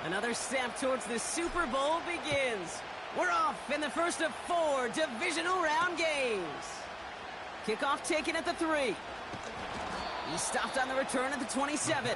Another step towards the Super Bowl begins. We're off in the first of 4 divisional round games. Kickoff taken at the 3. He stopped on the return at the 27.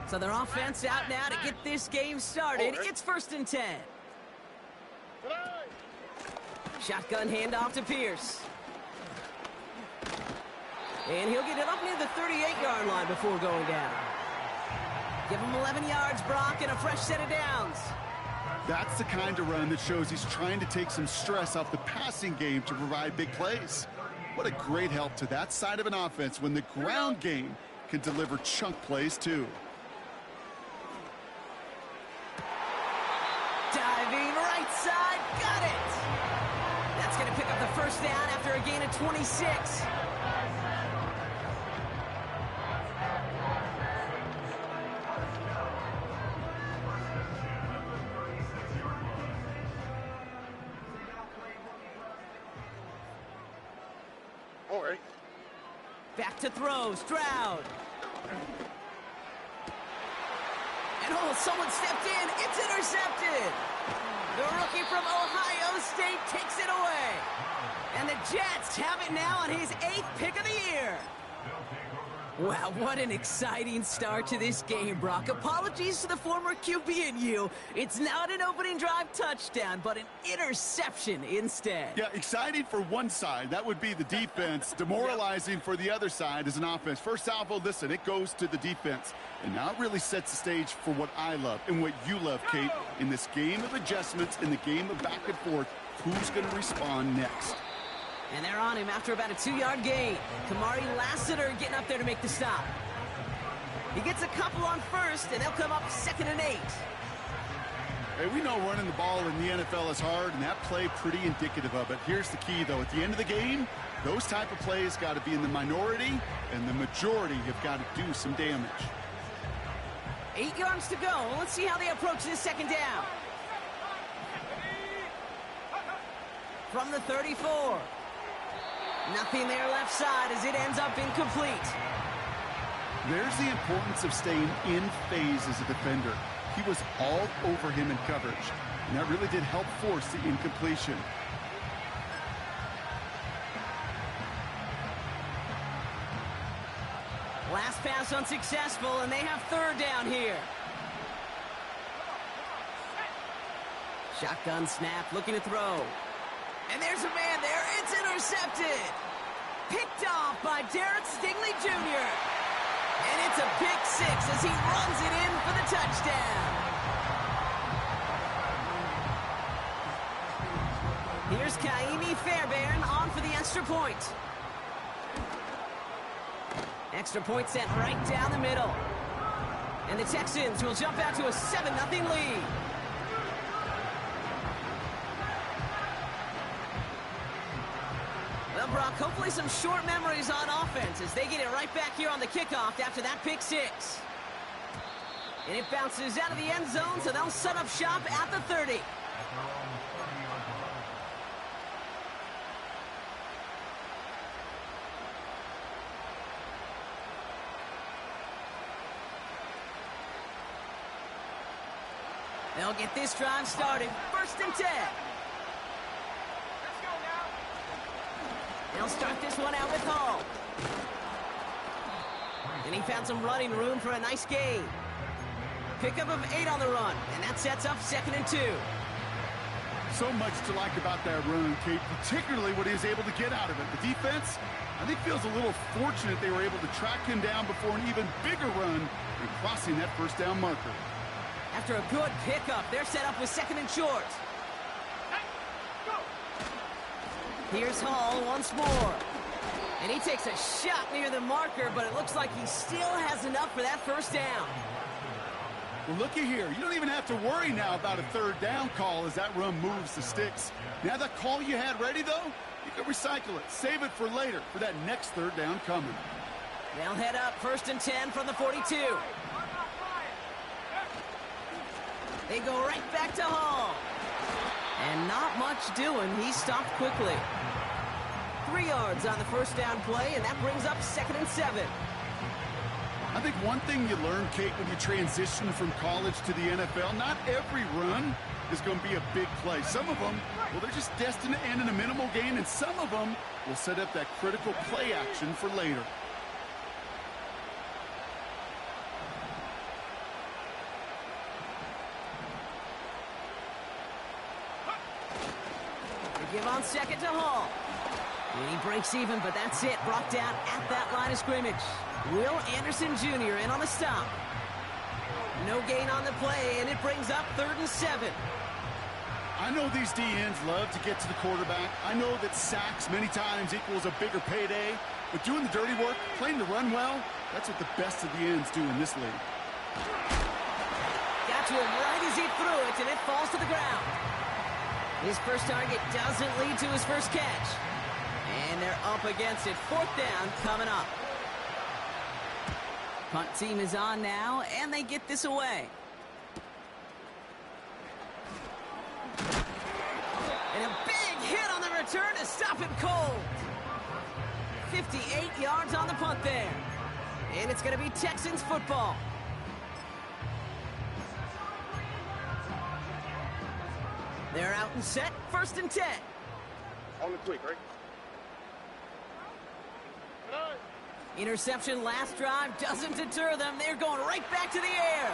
So their offense out now to get this game started. It's 1st and 10. Shotgun handoff to Pierce. And he'll get it up near the 38-yard line before going down. Give him 11 yards, Brock, and a fresh set of downs. That's the kind of run that shows he's trying to take some stress off the passing game to provide big plays. What a great help to that side of an offense when the ground game can deliver chunk plays too. Diving right side, got it! That's going to pick up the first down after a gain of 26. All right. Back to throw, Stroud. And someone stepped in. It's intercepted. The rookie from Ohio State takes it away. And the Jets have it now on his 8th pick of the year. Wow, what an exciting start to this game, Brock. Apologies to the former QB and you. It's not an opening drive touchdown, but an interception instead. Yeah, exciting for one side. That would be the defense. Demoralizing for the other side as an offense. First salvo, listen, it goes to the defense. And now it really sets the stage for what I love and what you love, Kate. In this game of adjustments, in the game of back and forth, who's going to respond next? And they're on him after about a 2-yard gain. Kamari Lassiter getting up there to make the stop. He gets a couple on first, and they'll come up 2nd and 8. Hey, we know running the ball in the NFL is hard, and that play pretty indicative of it. Here's the key, though. At the end of the game, those type of plays got to be in the minority, and the majority have got to do some damage. 8 yards to go. Let's see how they approach this 2nd down. From the 34. Nothing there left side as it ends up incomplete. There's the importance of staying in phase as a defender. He was all over him in coverage, and that really did help force the incompletion. Last pass unsuccessful, and they have 3rd down here. Shotgun snap, looking to throw. And there's a man there. It's intercepted. Picked off by Derek Stingley Jr. And it's a pick 6 as he runs it in for the touchdown. Here's Kaimi Fairbairn on for the extra point. Extra point sent right down the middle. And the Texans will jump out to a 7-0 lead. Well, Brock, hopefully some short memories on offense as they get it right back here on the kickoff after that pick 6. And it bounces out of the end zone, so they'll set up shop at the 30. They'll get this drive started. 1st and 10. They'll start this one out with Hall. And he found some running room for a nice gain. Pickup of 8 on the run, and that sets up 2nd and 2. So much to like about that run, Kate, particularly what he was able to get out of it. The defense, I think, feels a little fortunate they were able to track him down before an even bigger run and crossing that 1st down marker. After a good pickup, they're set up with 2nd and short. Here's Hall once more. And he takes a shot near the marker, but it looks like he still has enough for that 1st down. Well, looky here. You don't even have to worry now about a 3rd down call as that run moves the sticks. Now that call you had ready, though, you They'll recycle it, save it for later, for that next third down coming. They'll head up 1st and 10 from the 42. They go right back to Hall. And not much doing. He stopped quickly. 3 yards on the first down play, and that brings up 2nd and 7. I think one thing you learn, Kate, when you transition from college to the NFL, not every run is going to be a big play. Some of them, well, they're just destined to end in a minimal gain, and some of them will set up that critical play action for later. They give on 2nd to Hall. And he breaks even, but that's it. Brought down at that line of scrimmage. Will Anderson Jr. in on the stop. No gain on the play, and it brings up 3rd and 7. I know these DNs love to get to the quarterback. I know that sacks many times equals a bigger payday. But doing the dirty work, playing the run well, that's what the best of the ends do in this league. Got to him right as he threw it, and it falls to the ground. His first target doesn't lead to his first catch. And they're up against it. 4th down coming up. Punt team is on now, and they get this away. And a big hit on the return to stop him cold. 58 yards on the punt there. And it's going to be Texans football. They're out and set. 1st and 10. On the quick, right? Interception last drive doesn't deter them. They're going right back to the air.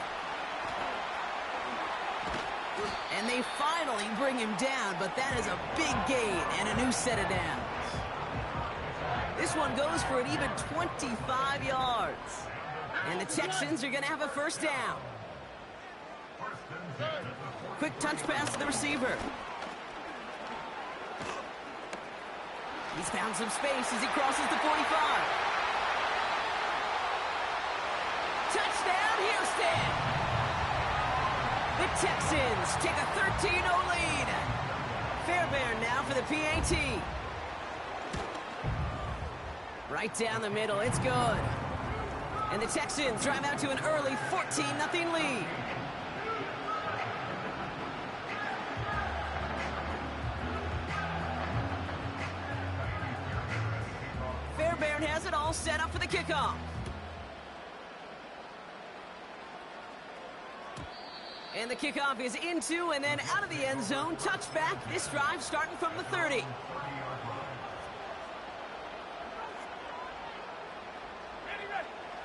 And they finally bring him down, but that is a big gain and a new set of downs. This one goes for an even 25 yards. And the Texans are going to have a 1st down. Quick touch pass to the receiver. He's found some space as he crosses the 45. Touchdown, Houston! The Texans take a 13-0 lead. Fairbairn now for the PAT. Right down the middle, it's good. And the Texans drive out to an early 14-0 lead. Fairbairn has it all set up for the kickoff. And the kickoff is into and then out of the end zone. Touchback. This drive starting from the 30.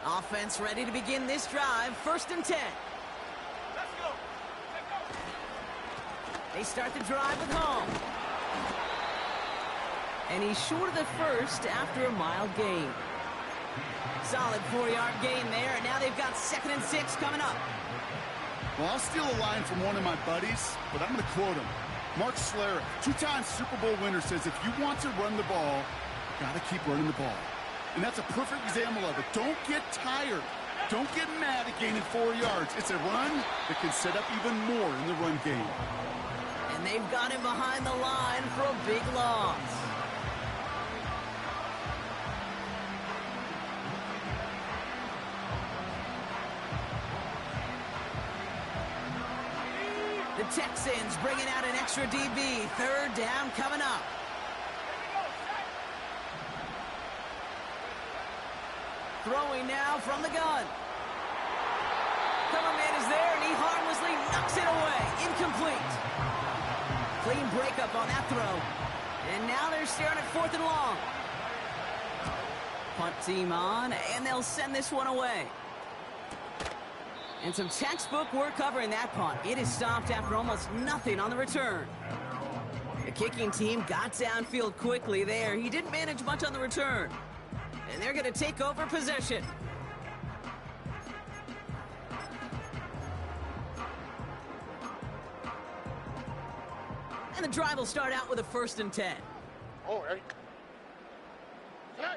Offense ready to begin this drive. 1st and 10. Let's go. They start the drive with Hall. And he's short of the first after a mild gain. Solid 4-yard gain there, and now they've got 2nd and 6 coming up. Well, I'll steal a line from one of my buddies, but I'm going to quote him. Mark Schlereth, 2-time Super Bowl winner, says if you want to run the ball, you got to keep running the ball. And that's a perfect example of it. Don't get tired. Don't get mad at gaining 4 yards. It's a run that can set up even more in the run game. And they've got him behind the line for a big loss. The Texans bringing out an extra DB. 3rd down coming up. Throwing now from the gun. Cover man is there, and he harmlessly knocks it away. Incomplete. Clean breakup on that throw. And now they're staring at 4th and long. Punt team on, and they'll send this one away. And some textbook work covering that punt. It is stopped after almost nothing on the return. The kicking team got downfield quickly there. He didn't manage much on the return. And they're going to take over possession. And the drive will start out with a 1st and 10. Oh, hey.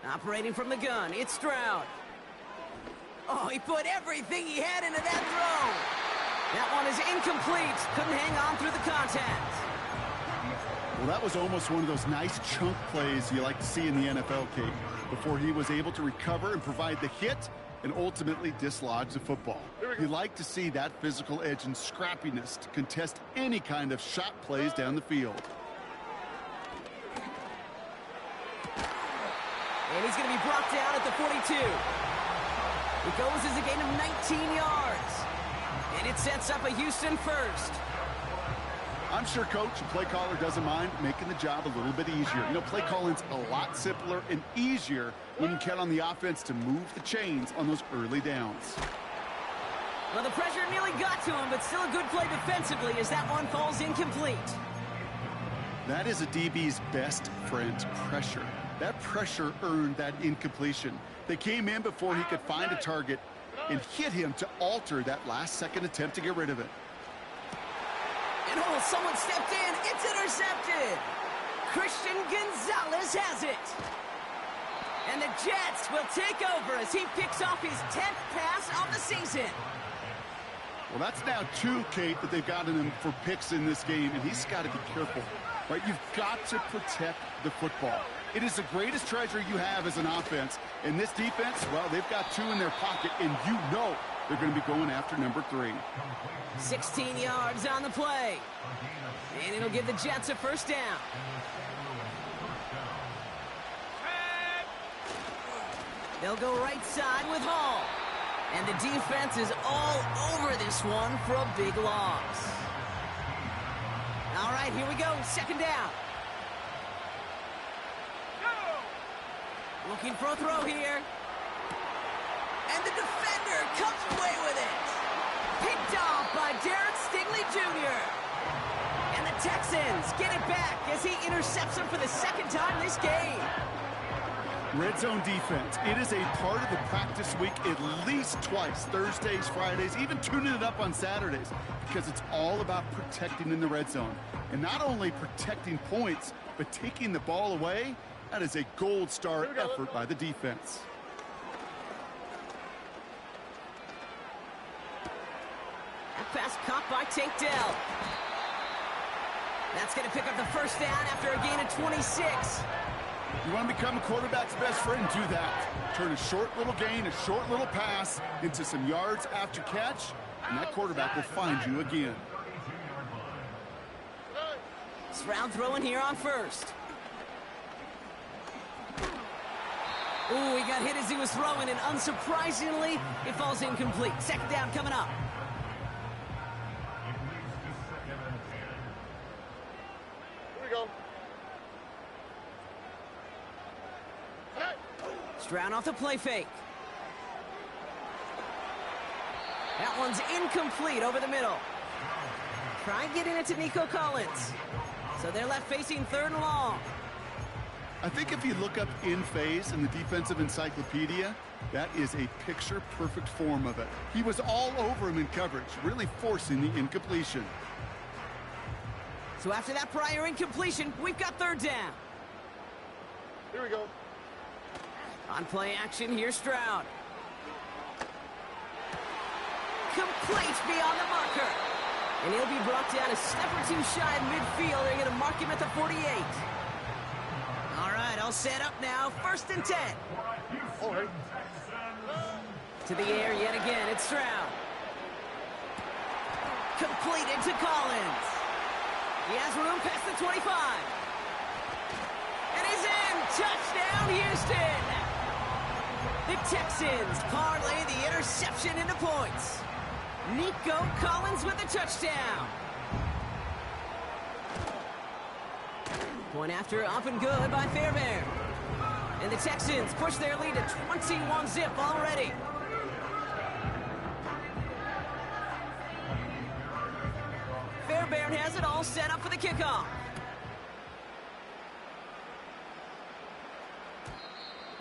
Operating from the gun, it's Stroud. Oh, he put everything he had into that throw. That one is incomplete. Couldn't hang on through the contact. Well, that was almost one of those nice chunk plays you like to see in the NFL, Kate, before he was able to recover and provide the hit and ultimately dislodge the football. You like to see that physical edge and scrappiness to contest any kind of shot plays down the field. And he's going to be brought down at the 42. It goes as a gain of 19 yards. And it sets up a Houston first. I'm sure Coach, the play caller, doesn't mind making the job a little bit easier. You know, play calling's a lot simpler and easier when you count on the offense to move the chains on those early downs. Well, the pressure nearly got to him, but still a good play defensively as that one falls incomplete. That is a DB's best friend, pressure. That pressure earned that incompletion. They came in before he could find a target and hit him to alter that last-second attempt to get rid of it. And oh, someone stepped in. It's intercepted. Christian Gonzalez has it. And the Jets will take over as he picks off his 10th pass of the season. Well, that's now 2, Kate, that they've gotten him for picks in this game, and he's got to be careful. Right? You've got to protect the football. It is the greatest treasure you have as an offense. And this defense, well, they've got 2 in their pocket, and you know they're going to be going after number 3. 16 yards on the play. And it'll give the Jets a first down. They'll go right side with Hall. And the defense is all over this one for a big loss. All right, here we go. Second down. Looking for a throw here. And the defender comes away with it. Picked off by Derek Stingley Jr. And the Texans get it back as he intercepts him for the second time this game. Red zone defense. It is a part of the practice week at least twice, Thursdays, Fridays, even tuning it up on Saturdays, because it's all about protecting in the red zone. And not only protecting points, but taking the ball away. That is a gold star effort by the defense. That pass caught by Tank Dell. That's going to pick up the first down after a gain of 26. You want to become a quarterback's best friend, do that. Turn a short little gain, a short little pass into some yards after catch, and that quarterback will find you again. Stroud throwing here on first. Ooh, he got hit as he was throwing, and unsurprisingly, it falls incomplete. Second down coming up. Here we go. Stroud off the play fake. That one's incomplete over the middle. Try getting it to Nico Collins. So they're left facing third and long. I think if you look up in phase in the defensive encyclopedia, that is a picture-perfect form of it. He was all over him in coverage, really forcing the incompletion. So after that prior incompletion, we've got third down. Here we go. On play action, here's Stroud. Complete beyond the marker. And he'll be brought down a step or two shy of midfield. They're going to mark him at the 48. All right, all set up now. First and 10. Oh, hey. To the air yet again. It's Stroud. Completed to Collins. He has room past the 25. And he's in. Touchdown, Houston. The Texans parlay the interception into points. Nico Collins with the touchdown. Point after up and good by Fairbairn. And the Texans push their lead to 21-zip already. Fairbairn has it all set up for the kickoff.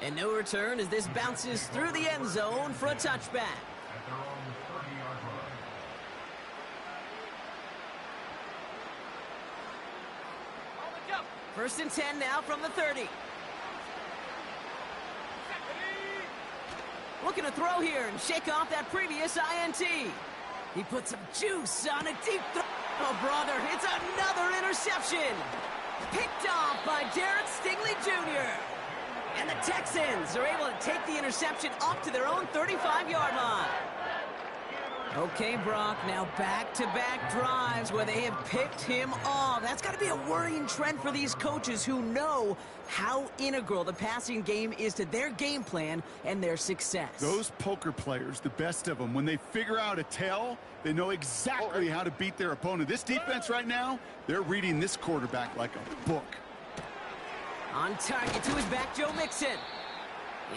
And no return as this bounces through the end zone for a touchback. First and 10 now from the 30. Looking to throw here and shake off that previous INT. He put some juice on a deep throw. Oh, brother, it's another interception. Picked off by Derek Stingley Jr. And the Texans are able to take the interception up to their own 35-yard line. Okay, Brock, now back-to-back drives where they have picked him off. That's got to be a worrying trend for these coaches who know how integral the passing game is to their game plan and their success. Those poker players, the best of them, when they figure out a tell, they know exactly how to beat their opponent. This defense right now, they're reading this quarterback like a book. On target to his back, Joe Mixon.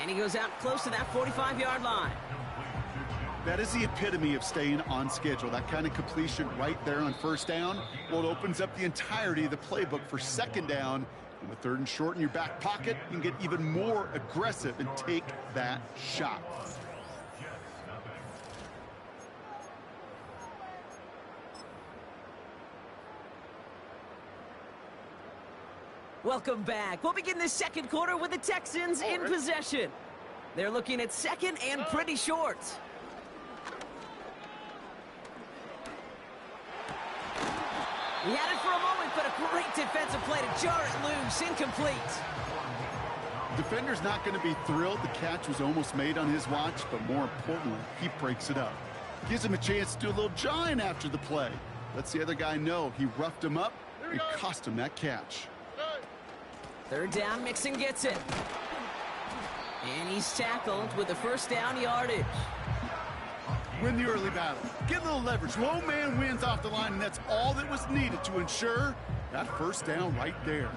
And he goes out close to that 45-yard line. That is the epitome of staying on schedule. That kind of completion right there on first down. Well, it opens up the entirety of the playbook for second down. And with third and short in your back pocket, you can get even more aggressive and take that shot. Welcome back. We'll begin this second quarter with the Texans in possession. They're looking at second and pretty short. He had it for a moment, but a great defensive play to jar it loose. Incomplete. Defender's not going to be thrilled. The catch was almost made on his watch, but more importantly, he breaks it up. Gives him a chance to do a little jawing after the play. Lets the other guy know he roughed him up and cost him that catch. Third down, Mixon gets it. And he's tackled with the first down yardage. Win the early battle. Get a little leverage. Low man wins off the line, and that's all that was needed to ensure that first down right there.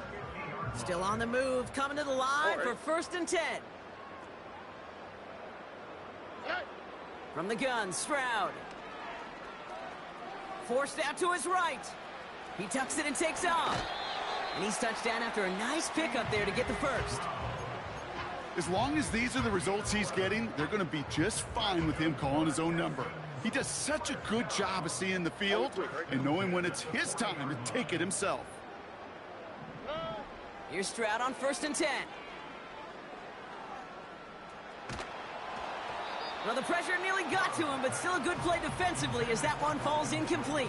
Still on the move, coming to the line for 1st and 10. From the gun, Stroud. Forced out to his right. He tucks it and takes off. And he's touched down after a nice pickup there to get the first. As long as these are the results he's getting, they're going to be just fine with him calling his own number. He does such a good job of seeing the field and knowing when it's his time to take it himself. Here's Stroud on 1st and 10. Well, the pressure nearly got to him, but still a good play defensively as that one falls incomplete.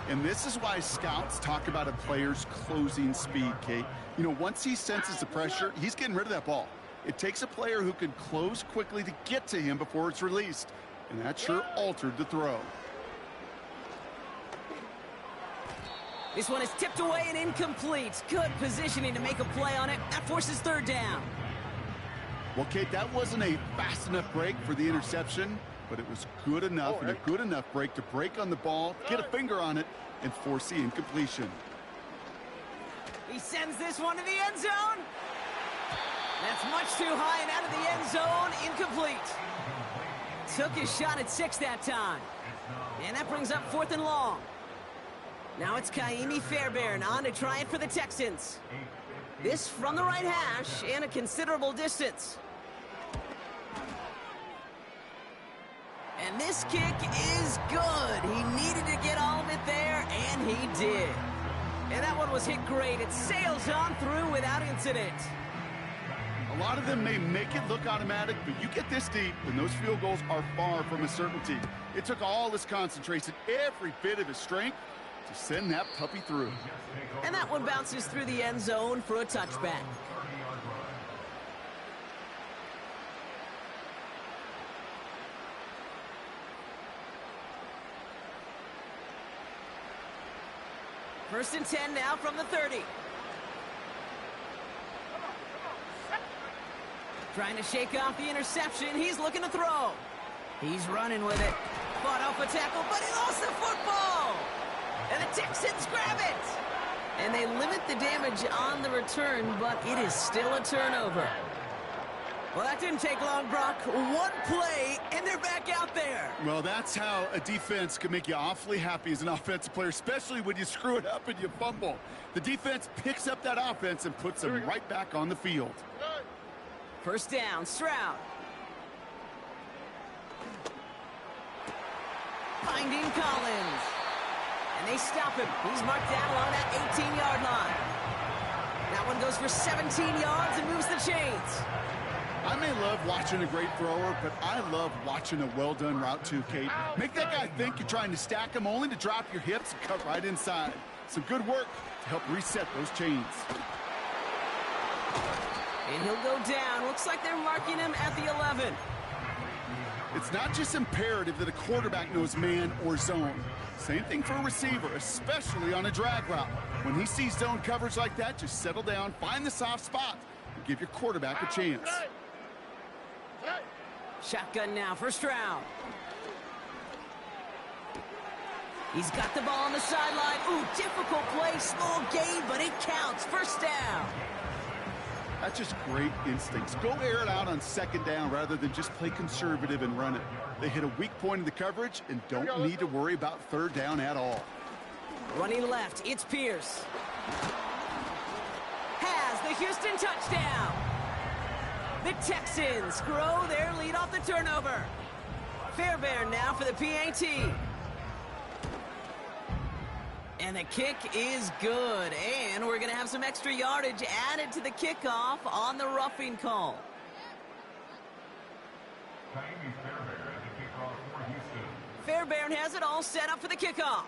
And this is why scouts talk about a player's closing speed, Kate. You know, once he senses the pressure, he's getting rid of that ball. It takes a player who can close quickly to get to him before it's released. And that sure altered the throw. This one is tipped away and incomplete. Good positioning to make a play on it. That forces third down. Well, Kate, that wasn't a fast enough break for the interception, but it was good enough and a good enough break to break on the ball, get a finger on it, and force the incompletion. He sends this one to the end zone. That's much too high and out of the end zone. Incomplete. Took his shot at 6 that time. And that brings up 4th and long. Now it's Kaimi Fairbairn on to try it for the Texans. This from the right hash and a considerable distance. And this kick is good. He needed to get all of it there, and he did. And that one was hit great. It sails on through without incident. A lot of them may make it look automatic, but you get this deep, and those field goals are far from a certainty. It took all his concentration, every bit of his strength, to send that puppy through. And that one bounces through the end zone for a touchback. First and 10 now from the 30. Trying to shake off the interception. He's looking to throw. He's running with it. Fought off a tackle, but he lost the football. And the Texans grab it. And they limit the damage on the return, but it is still a turnover. Well, that didn't take long, Brock. One play, and they're back out there. Well, that's how a defense can make you awfully happy as an offensive player, especially when you screw it up and you fumble. The defense picks up that offense and puts them right back on the field. First down, Stroud. Finding Collins. And they stop him. He's marked down along that 18-yard line. That one goes for 17 yards and moves the chains. I may love watching a great thrower, but I love watching a well-done route too, Kate. Make that guy think you're trying to stack him only to drop your hips and cut right inside. Some good work to help reset those chains. And he'll go down. Looks like they're marking him at the 11. It's not just imperative that a quarterback knows man or zone. Same thing for a receiver, especially on a drag route. When he sees zone coverage like that, just settle down, find the soft spot, and give your quarterback a chance. Shotgun now, first round. He's got the ball on the sideline. Ooh, difficult play, small gain, but it counts. First down. That's just great instincts. Go air it out on second down rather than just play conservative and run it. They hit a weak point in the coverage and don't need to worry about third down at all. Running left, it's Pierce. Has the Houston touchdown. The Texans grow their lead off the turnover. Fairbairn now for the PAT. And the kick is good. And we're going to have some extra yardage added to the kickoff on the roughing call. Fairbairn has it all set up for the kickoff.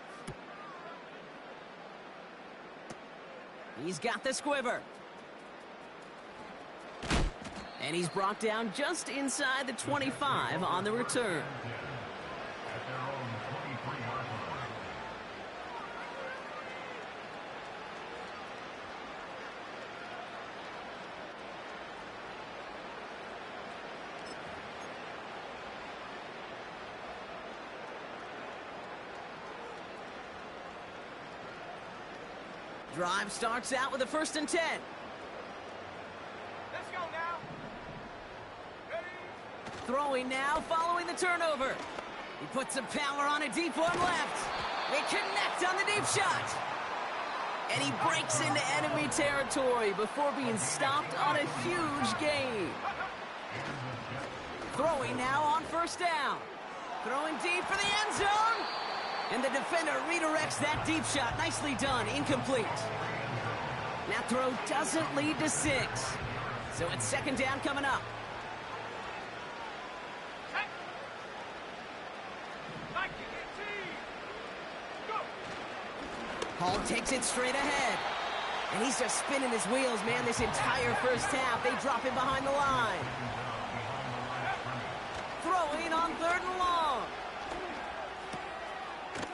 He's got the squiver. And he's brought down just inside the 25 on the return. Drive starts out with a 1st and 10. Let's go now. Ready? Throwing now, following the turnover. He puts some power on a deep one left. They connect on the deep shot. And he breaks into enemy territory before being stopped on a huge gain. Throwing now on 1st down. Throwing deep for the end zone. And the defender redirects that deep shot. Nicely done. Incomplete. That throw doesn't lead to 6. So it's 2nd down coming up. Hall takes it straight ahead. And he's just spinning his wheels, man, this entire first half. They drop him behind the line. Throwing on 3rd and long.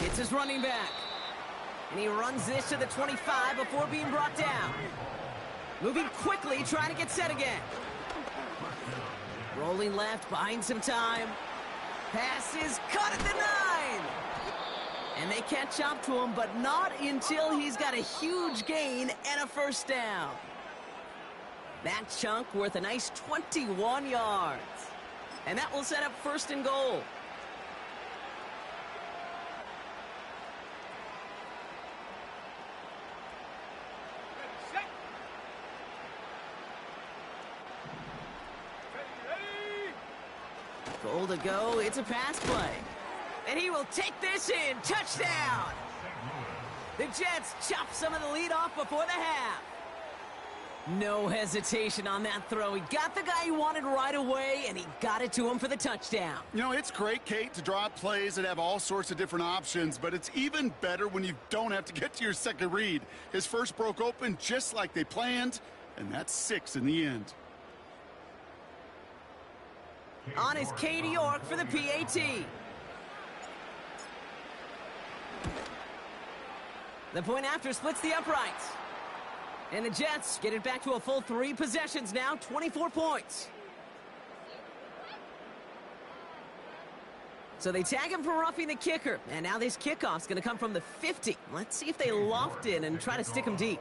It's his running back. And he runs this to the 25 before being brought down. Moving quickly, trying to get set again. Rolling left, buying some time. Pass is caught at the 9. And they catch up to him, but not until he's got a huge gain and a 1st down. That chunk worth a nice 21 yards. And that will set up 1st and goal. Goal to go. It's a pass play. And he will take this in. Touchdown. The Jets chop some of the lead off before the half. No hesitation on that throw. He got the guy he wanted right away, and he got it to him for the touchdown. You know, it's great, Kate, to draw up plays that have all sorts of different options, but it's even better when you don't have to get to your second read. His first broke open just like they planned, and that's 6 in the end. On is Katie York for the PAT. The point after splits the uprights. And the Jets get it back to a full 3 possessions now, 24 points. So they tag him for roughing the kicker. And now this kickoff's going to come from the 50. Let's see if they loft in and try to stick him deep.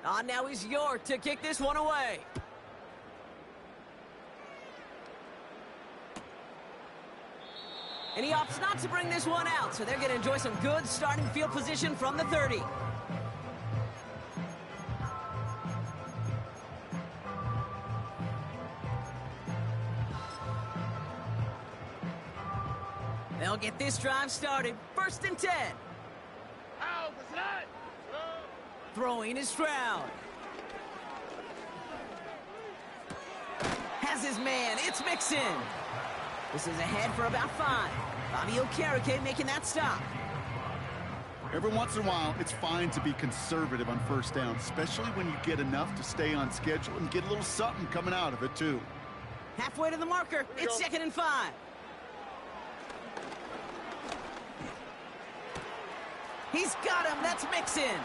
Now is York to kick this one away. And he opts not to bring this one out, so they're going to enjoy some good starting field position from the 30. They'll get this drive started. 1st and 10. Throwing is Stroud. Has his man. It's Mixon. This is ahead for about 5. Bobby Okereke making that stop. Every once in a while, it's fine to be conservative on first down, especially when you get enough to stay on schedule and get a little something coming out of it, too. Halfway to the marker. It's 2nd and 5. He's got him. That's Mixon.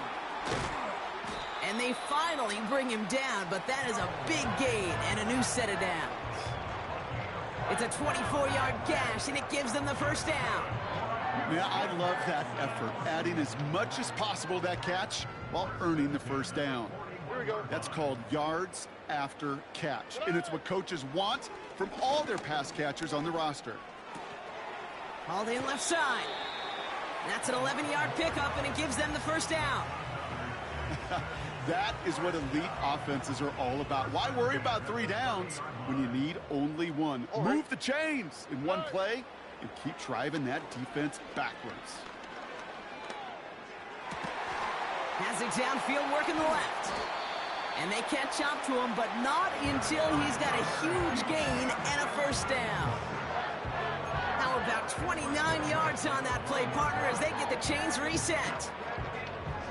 And they finally bring him down, but that is a big gain and a new set of downs. It's a 24-yard gash, and it gives them the first down. Yeah, I love that effort, adding as much as possible to that catch while earning the first down. That's called yards after catch, and it's what coaches want from all their pass catchers on the roster. Hauled in left side. That's an 11-yard pickup, and it gives them the first down. That is what elite offenses are all about. Why worry about 3 downs when you need only 1? Move the chains in one play and keep driving that defense backwards. Has it downfield working the left. And they catch up to him, but not until he's got a huge gain and a first down. How about 29 yards on that play, partner, as they get the chains reset.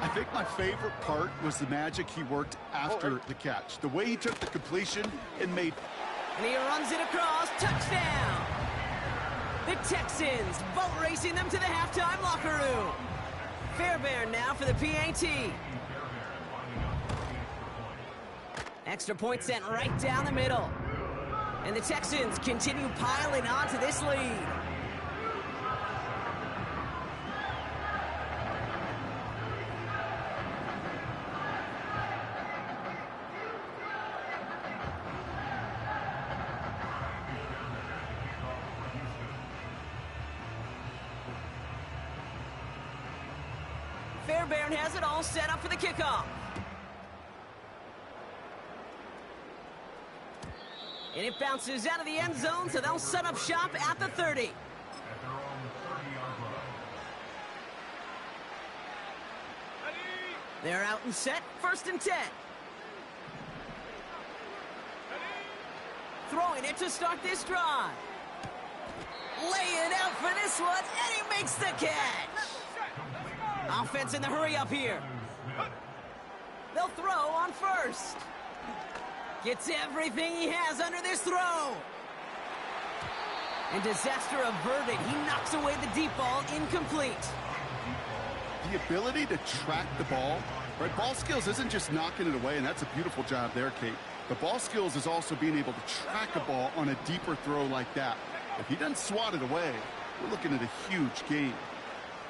I think my favorite part was the magic he worked after the catch. The way he took the completion and made... And he runs it across. Touchdown! The Texans boat racing them to the halftime locker room. Fairbairn now for the PAT. Extra point sent right down the middle. And the Texans continue piling on to this lead. Fairbairn has it all set up for the kickoff. And it bounces out of the end zone, so they'll set up shop at the 30. They're out and set, 1st and 10. Throwing it to start this drive. Laying out for this one, and he makes the catch. Offense in the hurry up here. They'll throw on 1st. Gets everything he has under this throw. And disaster averted. He knocks away the deep ball, incomplete. The ability to track the ball, right? Ball skills isn't just knocking it away, and that's a beautiful job there, Kate. The ball skills is also being able to track a ball on a deeper throw like that. If he doesn't swat it away, we're looking at a huge gain.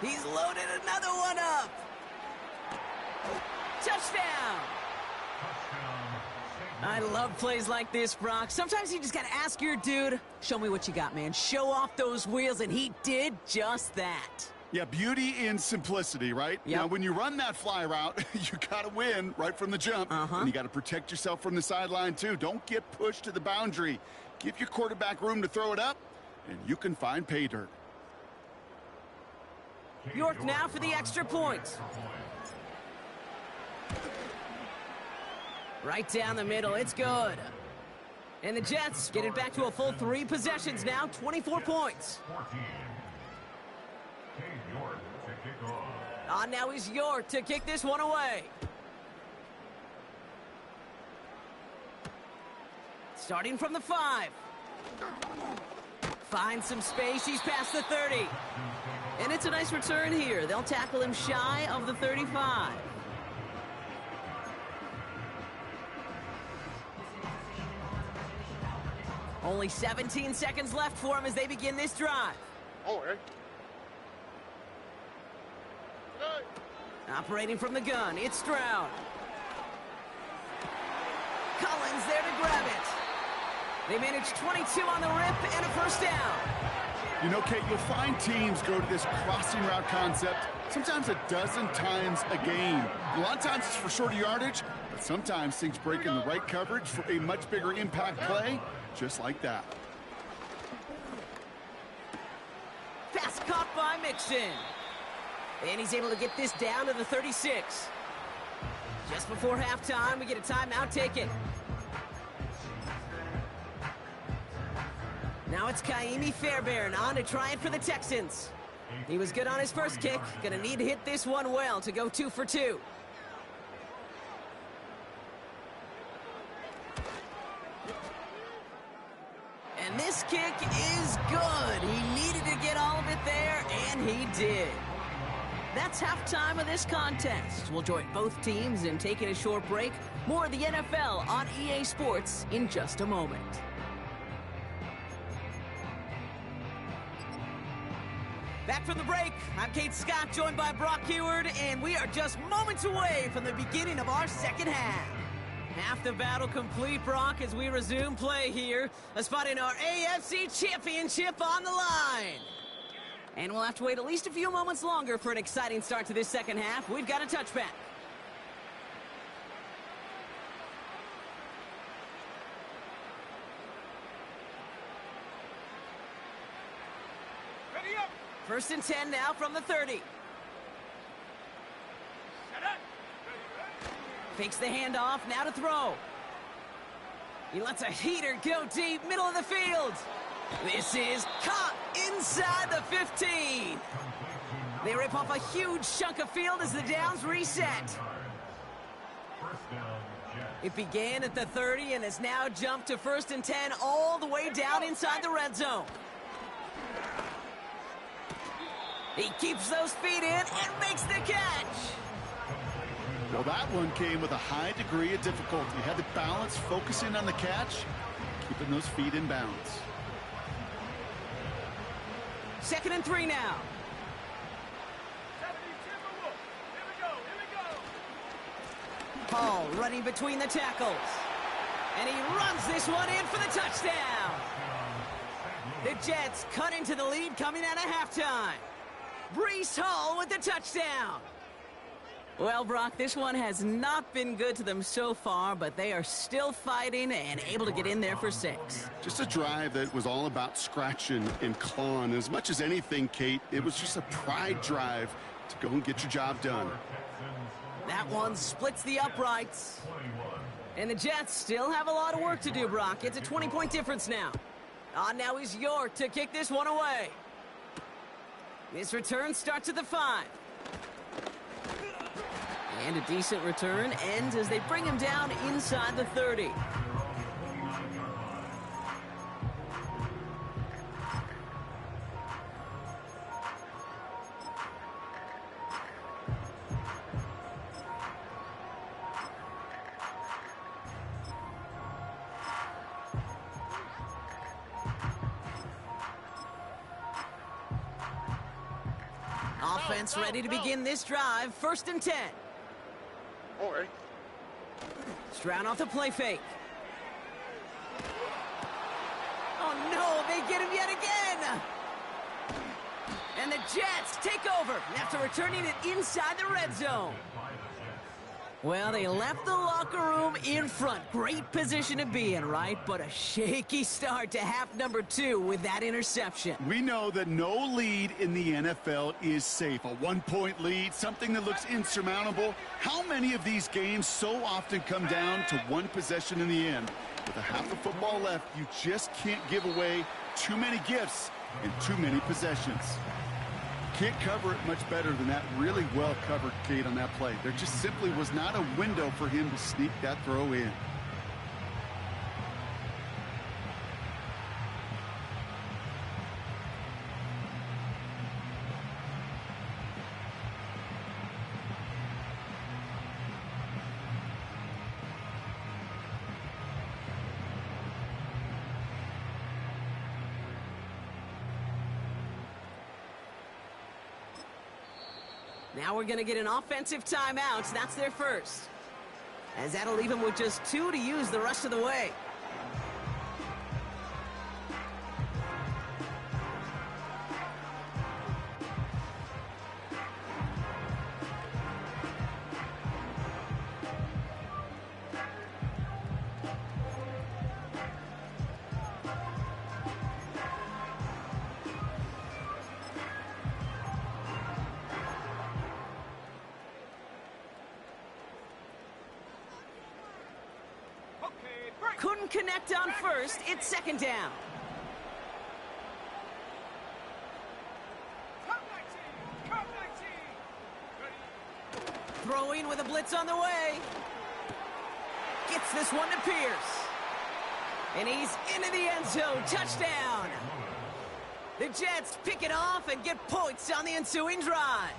He's loaded another one up. Touchdown. I love plays like this, Brock. Sometimes you just got to ask your dude, show me what you got, man. Show off those wheels, and he did just that. Yeah, beauty in simplicity, right? Yep. Now, when you run that fly route, you got to win right from the jump. And you got to protect yourself from the sideline, too. Don't get pushed to the boundary. Give your quarterback room to throw it up, and you can find pay dirt. York now for the extra point. Right down the middle, it's good. And the Jets get it back to a full 3 possessions now, 24 points. Now is York to kick this one away. Starting from the 5. Finds some space, he's past the 30. And it's a nice return here. They'll tackle him shy of the 35. Only 17 seconds left for him as they begin this drive. Operating from the gun, it's Stroud. Collins there to grab it. They manage 22 on the rip and a first down. You know, Kate, you'll find teams go to this crossing route concept sometimes a dozen times a game. A lot of times it's for shorter yardage, but sometimes things break in the right coverage for a much bigger impact play, just like that. Pass caught by Mixon. And he's able to get this down to the 36. Just before halftime, we get a timeout taken. Now it's Kaimi Fairbairn on to try it for the Texans. He was good on his first kick. Gonna need to hit this one well to go 2 for 2. And this kick is good. He needed to get all of it there, and he did. That's halftime of this contest. We'll join both teams in taking a short break. More of the NFL on EA Sports in just a moment. Back from the break, I'm Kate Scott, joined by Brock Heward, and we are just moments away from the beginning of our second half. Half the battle complete, Brock, as we resume play here. A spot in our AFC Championship on the line. And we'll have to wait at least a few moments longer for an exciting start to this second half. We've got a touchback. Ready up. 1st and 10 now from the 30. Set up. Fakes the handoff, now to throw. He lets a heater go deep, middle of the field. This is caught inside the 15. They rip off a huge chunk of field as the downs reset. It began at the 30 and has now jumped to 1st and 10 all the way down inside the red zone. He keeps those feet in and makes the catch. Well, that one came with a high degree of difficulty. He had to balance focusing on the catch, keeping those feet in bounds. 2nd and 3 now. 70, Timberwolf. Here we go. Paul running between the tackles. And he runs this one in for the touchdown. The Jets cut into the lead coming out of halftime. Breece Hall with the touchdown. Well, Brock, this one has not been good to them so far, but they are still fighting and able to get in there for 6. Just a drive that was all about scratching and clawing. As much as anything, Kate, it was just a pride drive to go and get your job done. That one splits the uprights. And the Jets still have a lot of work to do, Brock. It's a 20-point difference now. Now is York to kick this one away. This return starts at the 5. And a decent return ends as they bring him down inside the 30. Offense ready to begin this drive. 1st and 10. All right. Stroud off the play fake. Oh no, they get him yet again. And the Jets take over after returning it inside the red zone. Well, they left the locker room in front. Great position to be in, right? But a shaky start to half number 2 with that interception. We know that no lead in the NFL is safe. A 1-point lead, something that looks insurmountable. How many of these games so often come down to one possession in the end? With a half of football left, you just can't give away too many gifts in too many possessions. Can't cover it much better than that really well covered, Kate, on that play. There just simply was not a window for him to sneak that throw in. Now we're going to get an offensive timeout. That's their first. As that'll leave them with just 2 to use the rest of the way. Couldn't connect on first. It's 2nd down. with a blitz on the way. Gets this one to Pierce. And he's into the end zone. Touchdown. The Jets pick it off and get points on the ensuing drive.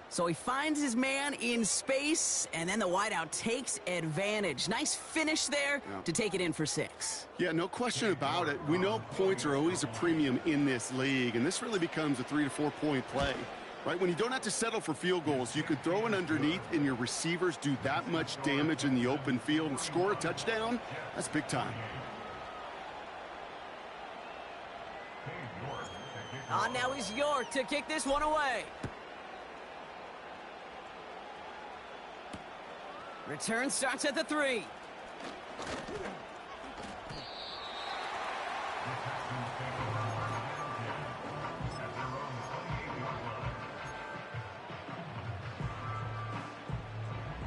So he finds his man in space, and then the wideout takes advantage. Nice finish there to take it in for 6. Yeah, no question about it. We know points are always a premium in this league, and this really becomes a 3 to 4 point play. Right, when you don't have to settle for field goals, you could throw it underneath and your receivers do that much damage in the open field and score a touchdown. That's big time. On now is York to kick this one away. Return starts at the 3.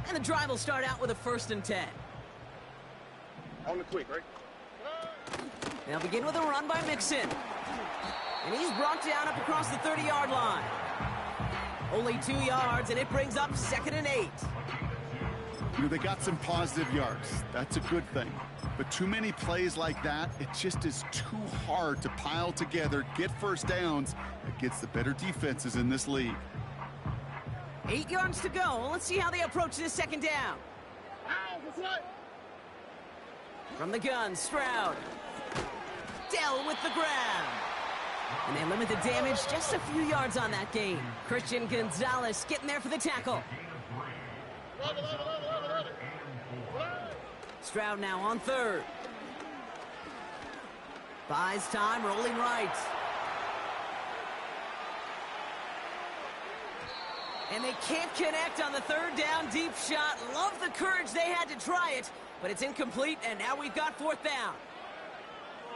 And the drive will start out with a 1st and 10. On the quick, right? They'll begin with a run by Mixon. And he's brought down up across the 30-yard line. Only 2 yards, and it brings up 2nd and 8. You know, they got some positive yards. That's a good thing. But too many plays like that, it just is too hard to pile together, get first downs against the better defenses in this league. 8 yards to go. Let's see how they approach this 2nd down. From the gun, Stroud. Dell with the grab. And they limit the damage just a few yards on that gain. Christian Gonzalez getting there for the tackle. Stroud now on 3rd. Buys time, rolling right. And they can't connect on the 3rd down deep shot. Love the courage they had to try it, but it's incomplete, and now we've got 4th down.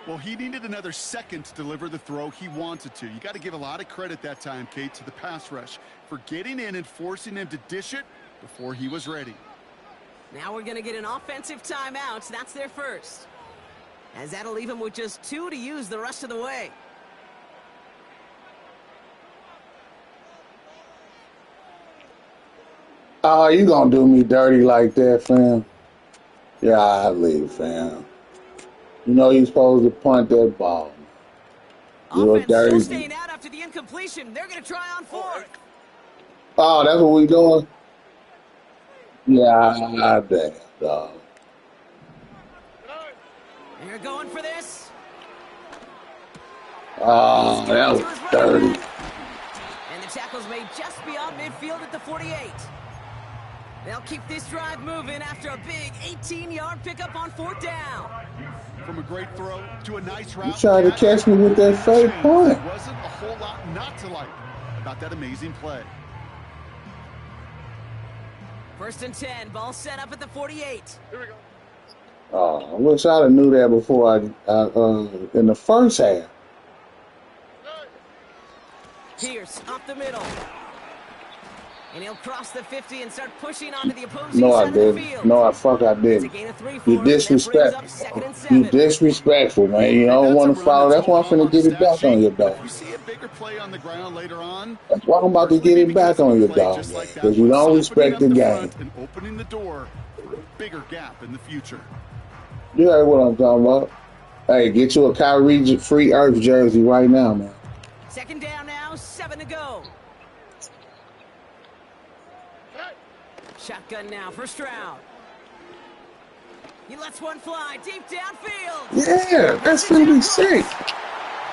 Well, he needed another second to deliver the throw he wanted to. You got to give a lot of credit that time, Kate, to the pass rush for getting in and forcing him to dish it before he was ready. Now we're going to get an offensive timeout. That's their first. As that'll leave him with just 2 to use the rest of the way. Oh, you gonna do me dirty like that, fam? Yeah, I leave, fam. You know you're supposed to punt that ball. You're Offense still dirty. staying out after the incompletion. They're going to try on 4th. Oh, that's what we doing? Yeah, damn, dog. They're going for this. Oh, that was dirty. And the tackle's made just beyond midfield at the 48. They'll keep this drive moving after a big 18-yard pickup on 4th down. From a great throw to a nice route. You tried to catch me with that fake punt. There wasn't a whole lot not to like about that amazing play. 1st and 10, ball set up at the 48. Here we go. Oh, I wish I'd have knew that before in the first half. Pierce up the middle. And he'll cross the 50 and start pushing onto the opposing No, I side of the didn't. field. No, I It's a didn't. gain of 3 for You him, and that brings up disrespectful. 2nd and You 7. disrespectful, man. You don't want to foul. That's why I'm finna get it back on your If dog. you see a bigger play on the ground later on, That's why I'm about to get it back on your dog, because you don't respect the game. and opening the door for a bigger gap in the future. You heard what I'm talking about. Hey, get you a Kyrie free Earth jersey right now, man. 2nd down now, 7 to go. Shotgun now for Stroud. He lets one fly deep downfield. Yeah, that's gonna be sick.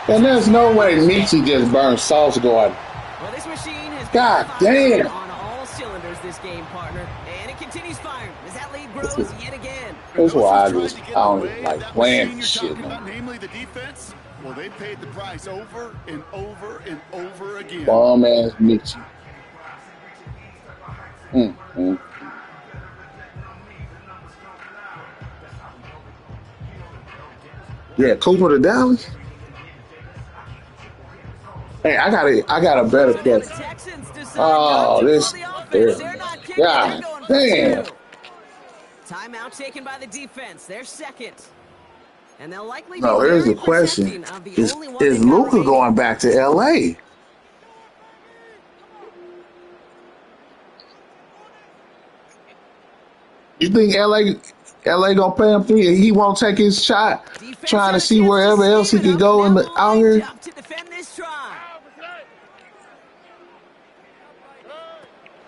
And there's no way Michi just burned sauce going. Well, this machine has God been damn. on all cylinders this game, partner. And it continues firing as that lead grows yet again. That's why I Those who's just trying to get in the don't way of like that playing machine this you're shit, talking about, man. namely the defense, well, they paid the price over and over and over again. Bomb ass Michi. Mm. Yeah, Cooper to Dallas. Hey, I got a better So now the question. Texans decide Oh, not to this. call the offense. They're not kicking. God They're going for damn. 2. Timeout taken by the defense. They're 2nd. And they'll likely No, be here's very the question: protecting of the Is only one they've got Luka remaining. going back to LA? You think LA gonna pay him 3 and he won't take his shot, Defense trying had to a see chance to wherever else save he it could up, and go now out lined here? up to defend this try.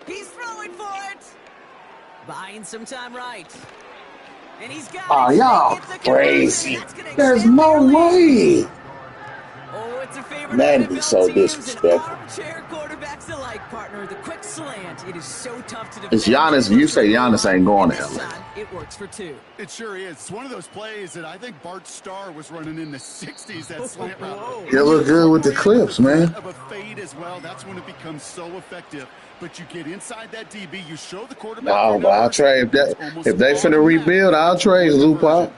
He's throwing for it. Buying some time right. And he's got Oh, it. y'all They get the conversion, and crazy. that's going to There's extend no their lead. way. Oh, it's a favorite Man, of be NFL so teams and disrespectful. armchair quarterbacks alike, partner. The quick slant. It is so tough to It's defend. Giannis. Getting You close to say the goal Giannis line, ain't going and to this LA. time, it works for 2. It sure is. It's one of those plays that I think Bart Starr was running in the 60s, that slant route. He'll look good with the clips, man. Of a fade as well. That's when it becomes so effective. But you get inside that DB, you show the quarterback. No, but I'll trade that. If they finna rebuild, I'll trade Zubac.